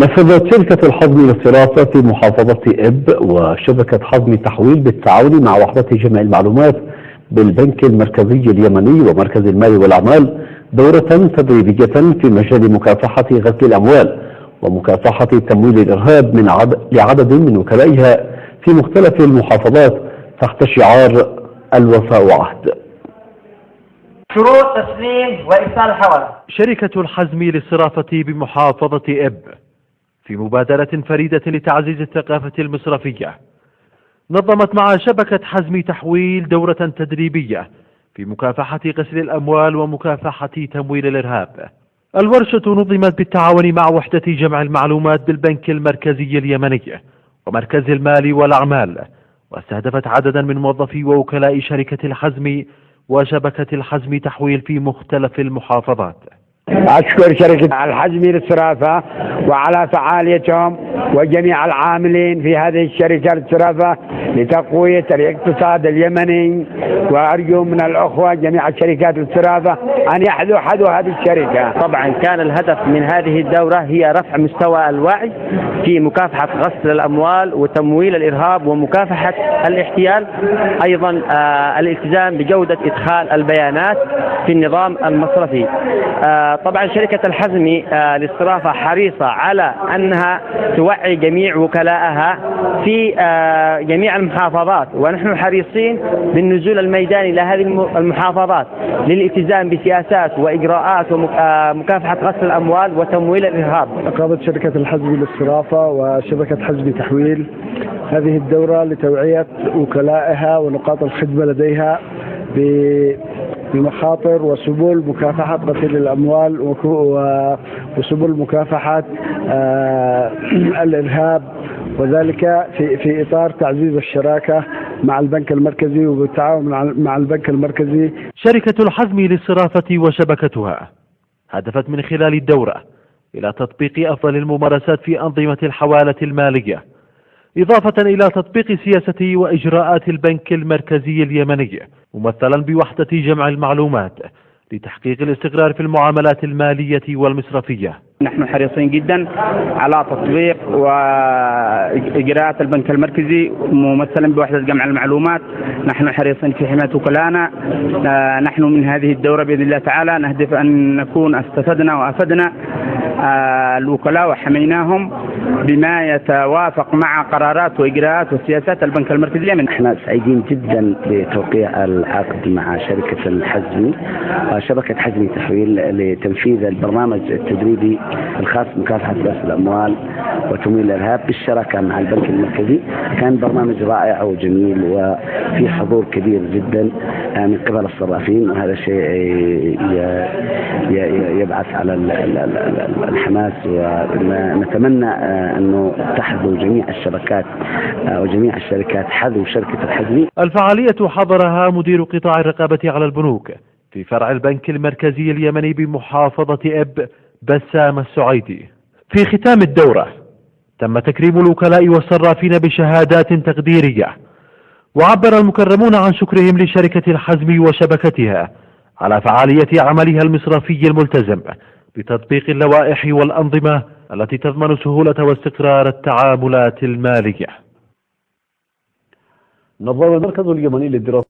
نفذت شركة الحزم للصرافة في محافظة إب وشبكة حزم تحويل بالتعاون مع وحدة جمع المعلومات بالبنك المركزي اليمني ومركز المال والأعمال دورة تدريبية في مجال مكافحة غسل الأموال ومكافحة تمويل الإرهاب لعدد من وكلائها في مختلف المحافظات تحت شعار الوفاء عهد. شروط تسليم وإرسال الحوالة. شركة الحزم للصرافة بمحافظة إب في مبادرة فريدة لتعزيز الثقافة المصرفية نظمت مع شبكة حزم تحويل دورة تدريبية في مكافحة غسل الأموال ومكافحة تمويل الإرهاب. الورشة نظمت بالتعاون مع وحدة جمع المعلومات بالبنك المركزي اليمني ومركز المال والأعمال، واستهدفت عددا من موظفي ووكلاء شركة الحزم وشبكة الحزم تحويل في مختلف المحافظات. أشكر شركة الحزم للصرافة وعلى فعاليتهم وجميع العاملين في هذه الشركة للصرافة لتقوية الاقتصاد اليمني، وأرجو من الأخوة جميع شركات الصرافة أن يحذوا حذو هذه الشركة. طبعا كان الهدف من هذه الدورة هي رفع مستوى الوعي في مكافحة غسل الأموال وتمويل الإرهاب ومكافحة الاحتيال، أيضا الالتزام بجودة إدخال البيانات في النظام المصرفي. طبعا شركة الحزم للصرافة حريصة على أنها توعي جميع وكلائها في جميع المحافظات، ونحن حريصين بالنزول الميداني لهذه المحافظات للالتزام بسياسات وإجراءات ومكافحة غسل الأموال وتمويل الإرهاب. أقامت شركة الحزم للصرافة وشبكة حزم تحويل هذه الدورة لتوعية وكلائها ونقاط الخدمة لديها بمخاطر وسبل مكافحة غسيل الأموال وسبل مكافحة الإرهاب، وذلك في إطار تعزيز الشراكة مع البنك المركزي وبالتعاون مع البنك المركزي. شركة الحزم للصرافة وشبكتها هدفت من خلال الدورة إلى تطبيق أفضل الممارسات في أنظمة الحوالة المالية، إضافة إلى تطبيق سياسة وإجراءات البنك المركزي اليمني ممثلا بوحدة جمع المعلومات لتحقيق الاستقرار في المعاملات المالية والمصرفية. نحن حريصين جدا على تطبيق وإجراءات البنك المركزي ممثلا بوحدة جمع المعلومات. نحن حريصين في حماية وكلائنا. نحن من هذه الدورة بإذن الله تعالى نهدف أن نكون استفدنا وأفدنا الوكلاء وحميناهم بما يتوافق مع قرارات وإجراءات وسياسات البنك المركزي. احنا سعيدين جدا بتوقيع العقد مع شركة الحزم وشبكة حزم تحويل لتنفيذ البرنامج التدريبي الخاص بمكافحة غسل الأموال وتمويل الإرهاب بالشراكة مع البنك المركزي. كان برنامج رائع وجميل وفي حضور كبير جدا من قبل الصرافين، وهذا شيء يبعث على الحماس، ونتمنى أنه تحذو جميع الشبكات وجميع الشركات حذو شركة الحزم. الفعالية حضرها مدير قطاع الرقابة على البنوك في فرع البنك المركزي اليمني بمحافظة إب بسام السعيدي. في ختام الدورة تم تكريم الوكلاء والصرافين بشهادات تقديرية، وعبر المكرمون عن شكرهم لشركة الحزم وشبكتها على فعالية عملها المصرفي الملتزم بتطبيق اللوائح والأنظمة التي تضمن سهولة واستقرار التعاملات المالية. نظم المركز اليمني للدراسة